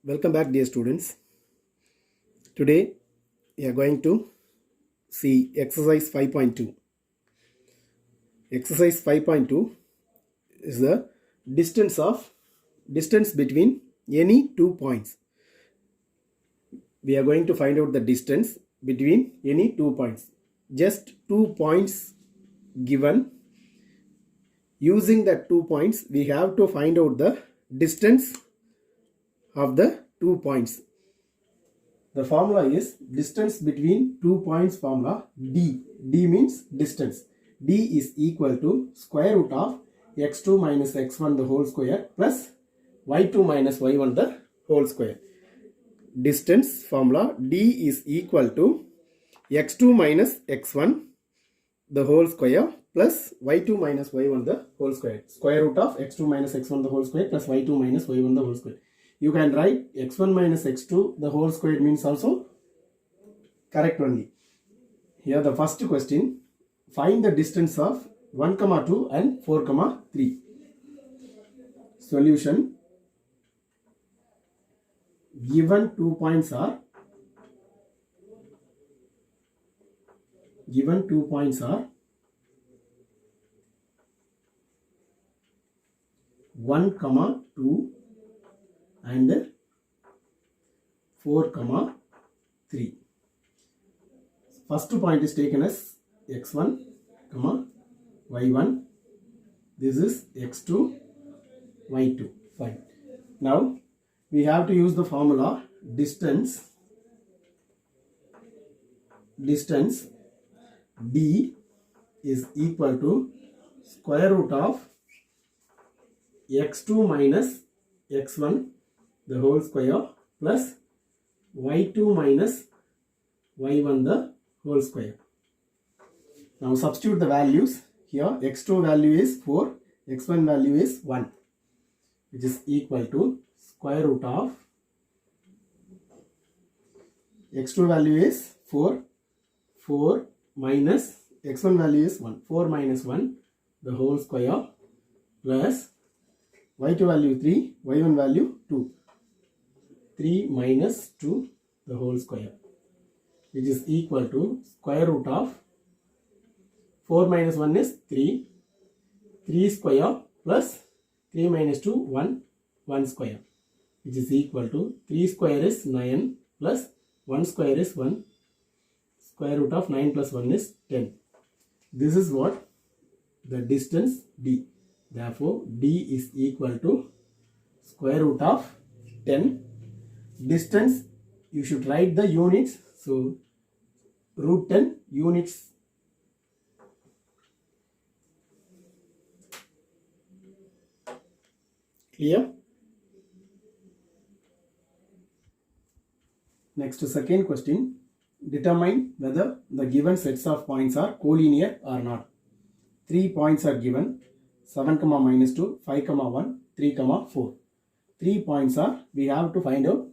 Welcome back, dear students. Today we are going to see exercise 5.2. Exercise 5.2 is the distance between any 2 points. We are going to find out the distance between any 2 points. Just 2 points given. Using the 2 points, we have to find out the distance of the 2 points. The formula is distance between 2 points formula D. D means distance. D is equal to square root of x2 minus x1 the whole square plus y2 minus y1 the whole square. Distance formula D is equal to x2 minus x1 the whole square plus y2 minus y1 the whole square. Square root of x2 minus x1 the whole square plus y2 minus y1 the whole square. You can write x1 minus x2 the whole square means also correct only. Here the first question, find the distance of 1, 2 and 4, 3. Solution, given 2 points are 1, 2 and 4, 3. First point is taken as x1, y1. This is x2, y2. Fine. Now we have to use the formula distance D is equal to square root of x2 minus x1 the whole square plus y2 minus y1 the whole square. Now substitute the values. Here x2 value is 4, x1 value is 1, which is equal to square root of x2 value is 4 minus x1 value is 1, 4 minus 1 the whole square plus y2 value 3, y1 value 2, 3 minus 2 the whole square, which is equal to square root of 4 minus 1 is 3, 3 square plus 3 minus 2, 1 square, which is equal to 3 square is 9 plus 1 square is 1, square root of 9 plus 1 is 10. This is what the distance D. Therefore, D is equal to square root of 10. Distance, you should write the units. So, root 10 units. Clear? Next, second question. Determine whether the given sets of points are collinear or not. 3 points are given. 7, minus 2, 5, 1, 3, 4. 3 points are, we have to find out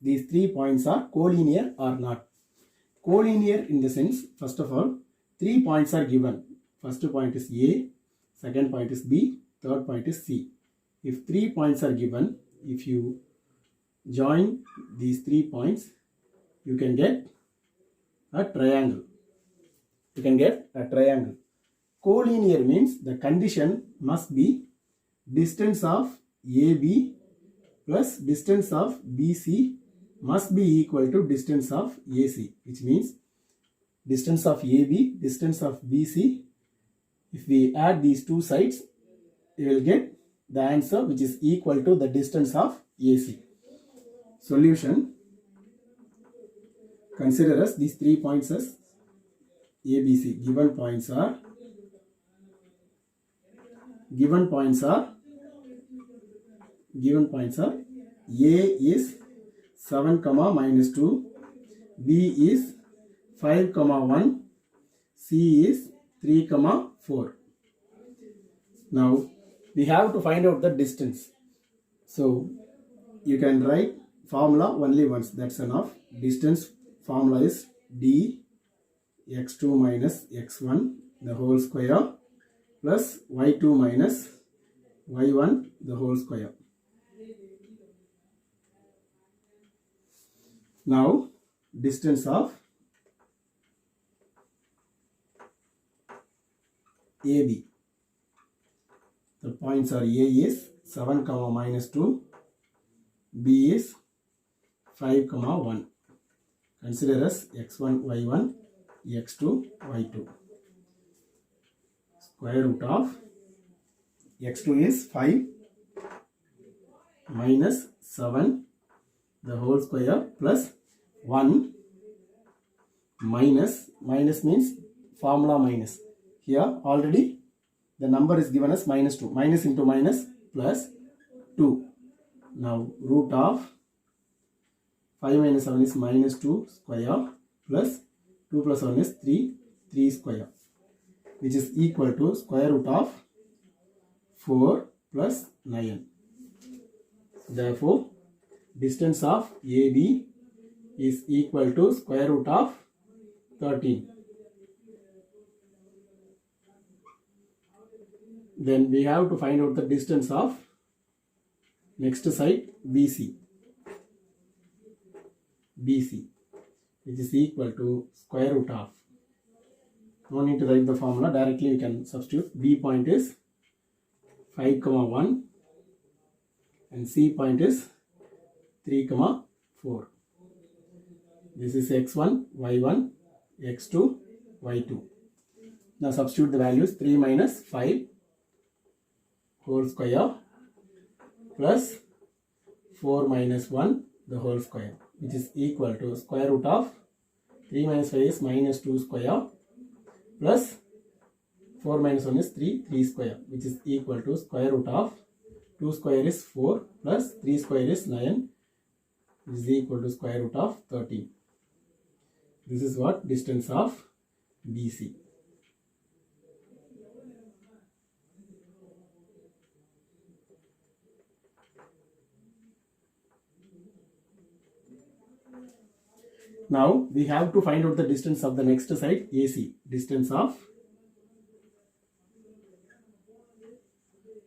these 3 points are collinear or not. Collinear in the sense, first of all, 3 points are given. First point is A, second point is B, third point is C. If 3 points are given, if you join these 3 points, you can get a triangle. Collinear means the condition must be distance of AB plus distance of BC must be equal to distance of AC, which means distance of AB, distance of BC. If we add these two sides, we will get the answer which is equal to the distance of AC. Solution, consider as these 3 points as ABC. Given points are A is 7, minus 2, B is 5, 1, C is 3, 4. Now we have to find out the distance. So you can write formula only once, that's enough. Distance formula is D x2 minus x1 the whole square plus y2 minus y1 the whole square. Now distance of AB. The points are A is 7 comma minus 2, B is 5 comma 1. Consider as x1 y1 x2 y2. Square root of x2 is 5 minus 7 the whole square plus 1 minus means formula minus. Here already the number is given as minus 2. Minus into minus plus 2. Now root of 5 minus 7 is minus 2 square plus 2 plus 1 is 3 square, which is equal to square root of 4 plus 9. Therefore, distance of AB is equal to square root of 13. Then we have to find out the distance of next side BC, which is equal to square root of, no need to write the formula, directly we can substitute. B point is 5 comma 1 and C point is 3 comma 4. This is x1 y1 x2 y2. Now substitute the values. 3 minus 5 whole square plus 4 minus 1 the whole square, which is equal to square root of 3 minus 5 is minus 2 square plus 4 minus 1 is 3 square, which is equal to square root of 2 square is 4 plus 3 square is 9, which is equal to square root of 13. This is what distance of BC. Now we have to find out the distance of the next side AC. Distance of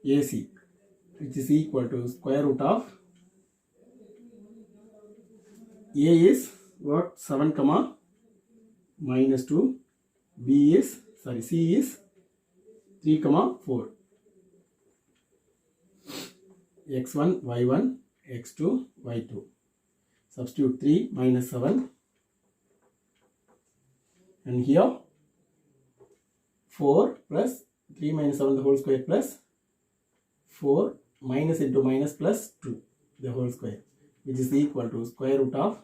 AC, which is equal to square root of A is what? 7 comma minus 2, C is 3 comma 4, x1 y1 x2 y2. Substitute 3 minus 7, and here 4 plus 3 minus 7 the whole square plus 4 minus into minus plus 2 the whole square, which is equal to square root of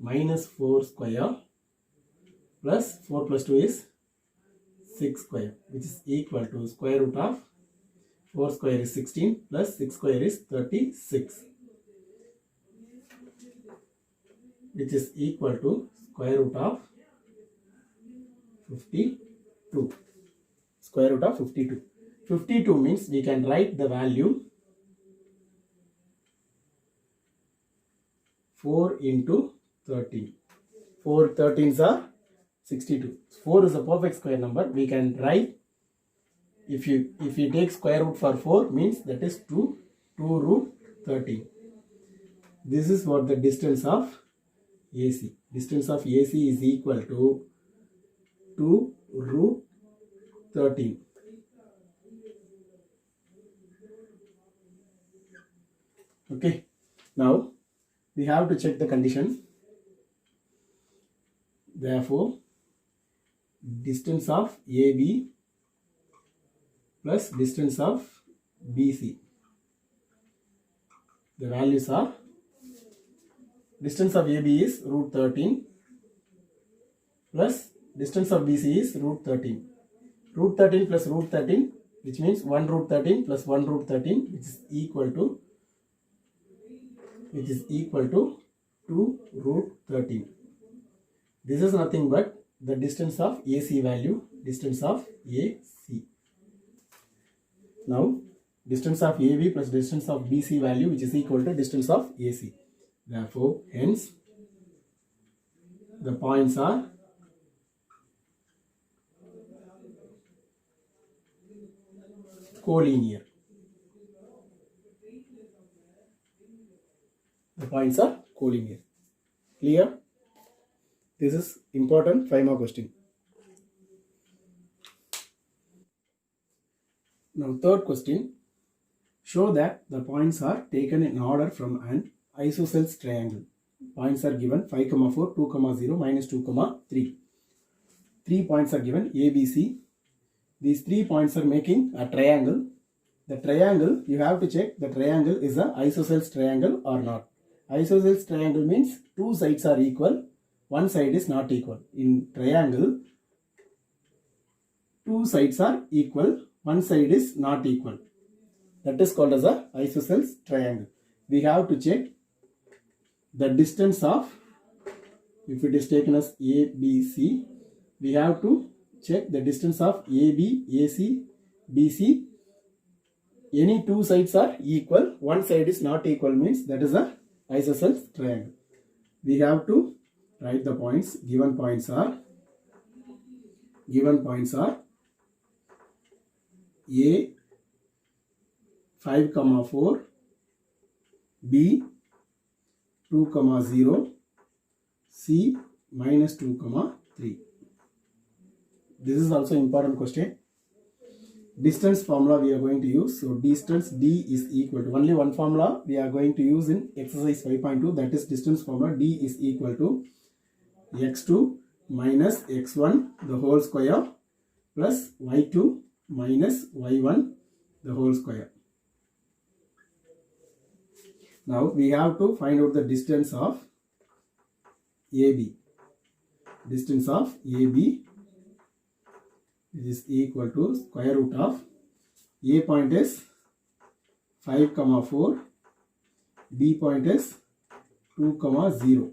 minus 4 square plus 4 plus 2 is 6 square, which is equal to square root of 4 square is 16 plus 6 square is 36, which is equal to square root of 52. Square root of 52. 52 means we can write the value 4 into 13. 4 13s are 62. 4 is a perfect square number. We can write, if you take square root for 4 means that is 2 root 13. This is what the distance of AC. Distance of AC is equal to 2 root 13. Okay. Now we have to check the condition. Therefore, distance of AB plus distance of BC. The values are, distance of AB is root 13 plus distance of BC is root 13. Root 13 plus root 13, which means 1 root 13 plus 1 root 13, which is equal to 2 root 13. This is nothing but the distance of AC value, distance of AC. Now, distance of AB plus distance of BC value, which is equal to distance of AC. Therefore, hence, the points are collinear. The points are collinear. Clear? This is important 5 more question. Now third question. Show that the points are taken in order from an isosceles triangle. Points are given 5, 4, 2, 0, minus 2, 3. 3 points are given A, B, C. These 3 points are making a triangle. The triangle, you have to check the triangle is a isosceles triangle or not. Isosceles triangle means 2 sides are equal, 1 side is not equal. In triangle, 2 sides are equal, 1 side is not equal. That is called as a isosceles triangle. We have to check the distance of, if it is taken as ABC, we have to check the distance of AB, AC, BC. Any 2 sides are equal, 1 side is not equal means that is a isosceles triangle. We have to write the points. Given points are A 5, 4, B 2, 0, C minus 2, 3. This is also important question. Distance formula we are going to use. So distance D is equal to, only one formula we are going to use in exercise 5.2, that is distance formula. D is equal to x2 minus x1 the whole square plus y2 minus y1 the whole square. Now we have to find out the distance of AB. Distance of AB is equal to square root of, A point is 5, 4, B point is 2, 0.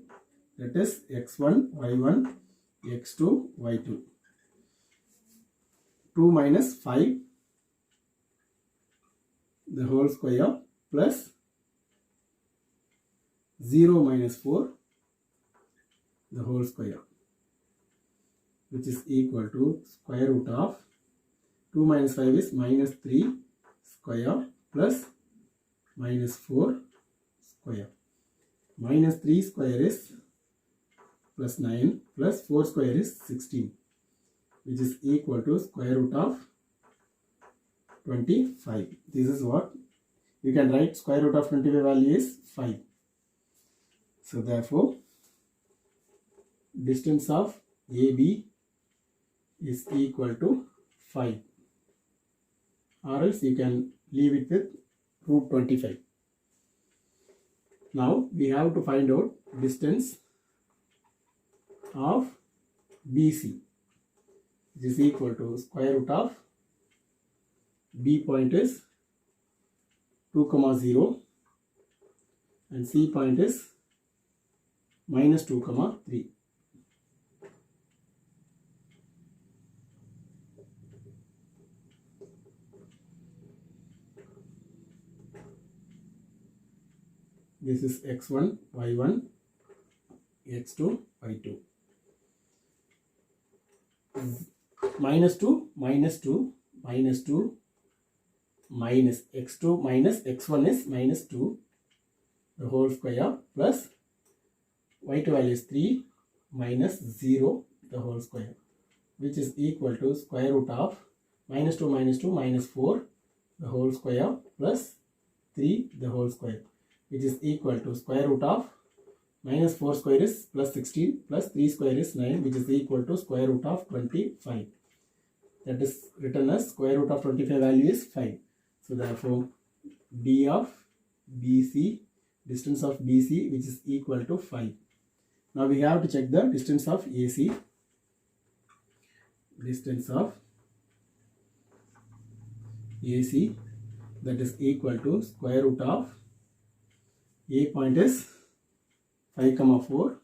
That is x1, y1, x2, y2. 2 minus 5 the whole square plus 0 minus 4 the whole square, which is equal to square root of 2 minus 5 is minus 3 square plus minus 4 square. Minus 3 square is plus 9 plus 4 square is 16, which is equal to square root of 25. This is what you can write. Square root of 25 value is 5. So therefore distance of AB is equal to 5, or else you can leave it with root 25. Now we have to find out distance of BC, which is equal to square root of B point is 2, 0 and C point is minus 2, 3. This is x1, y1, x2, y2. Minus 2, minus 2, minus 2, minus x2 minus x1 is minus 2 the whole square plus y2 value is 3 minus 0 the whole square, which is equal to square root of minus 2 minus 2 minus 4 the whole square plus 3 the whole square, which is equal to square root of minus 4 square is plus 16 plus 3 square is 9, which is equal to square root of 25. That is written as square root of 25 value is 5. So therefore D of BC, distance of BC, which is equal to 5. Now we have to check the distance of AC. Distance of AC, that is equal to square root of A point is 5, 4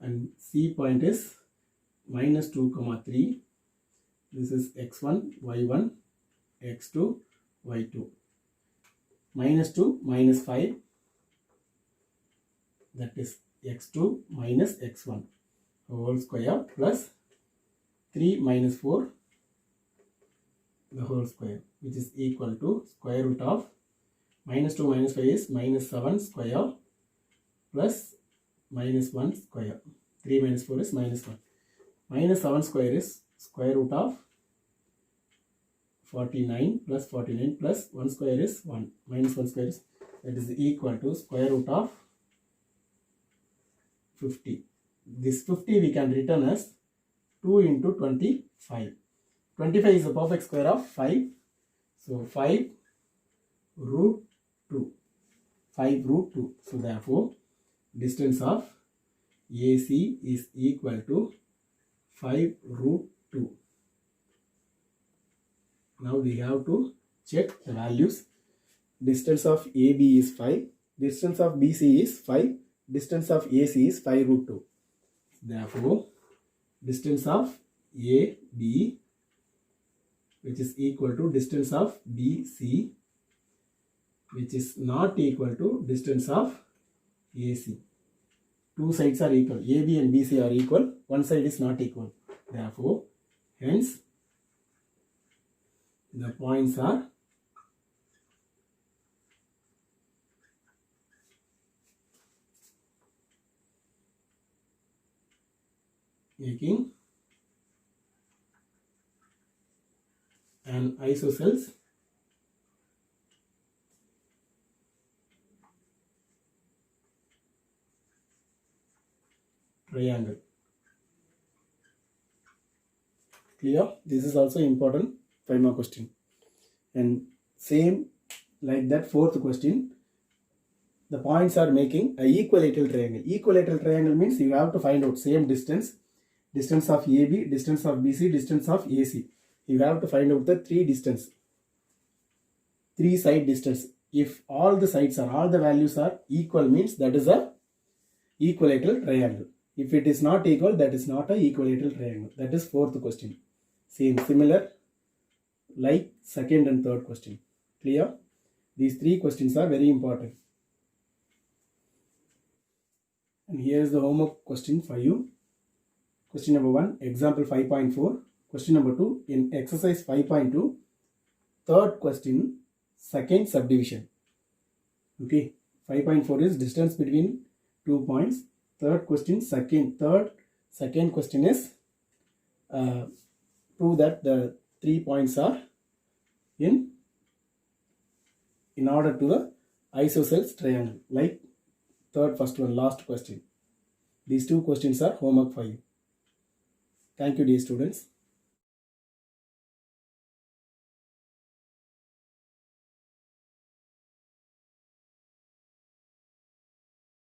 and C point is minus 2, 3. This is x1, y1, x2, y2. Minus 2 minus 5, that is x2 minus x1 whole square plus 3 minus 4 the whole square, which is equal to square root of Minus 2 minus 5 is minus 7 square plus minus 1 square. 3 minus 4 is minus 1. Minus 7 square is square root of 49 plus 49 plus 1 square is 1. Minus 1 square is, that is equal to square root of 50. This 50 we can return as 2 into 25. 25 is the perfect square of 5. So 5 root 2. 5 root 2. So therefore, distance of AC is equal to 5 root 2. Now we have to check the values. Distance of AB is 5. Distance of BC is 5. Distance of AC is 5 root 2. Therefore, distance of AB, which is equal to distance of BC, which is not equal to distance of AC. Two sides are equal. AB and BC are equal. One side is not equal. Therefore, hence, the points are making an isosceles triangle. Clear? This is also important 5 mark question. And same like that, fourth question. The points are making a equilateral triangle. Equilateral triangle means you have to find out same distance. Distance of AB, distance of BC, distance of AC. You have to find out the three distance. Three side distance. If all the sides are, all the values are equal means that is a equilateral triangle. If it is not equal, that is not a equilateral triangle. That is fourth question. Same, similar like second and third question. Clear? These three questions are very important. And here is the homework question for you. Question number 1, example 5.4. Question number 2, in exercise 5.2, third question, second subdivision. Okay, 5.4 is distance between 2 points. Third question, second question is prove that the 3 points are in order to the isosceles triangle, like first one, last question. These two questions are homework for you. Thank you, dear students.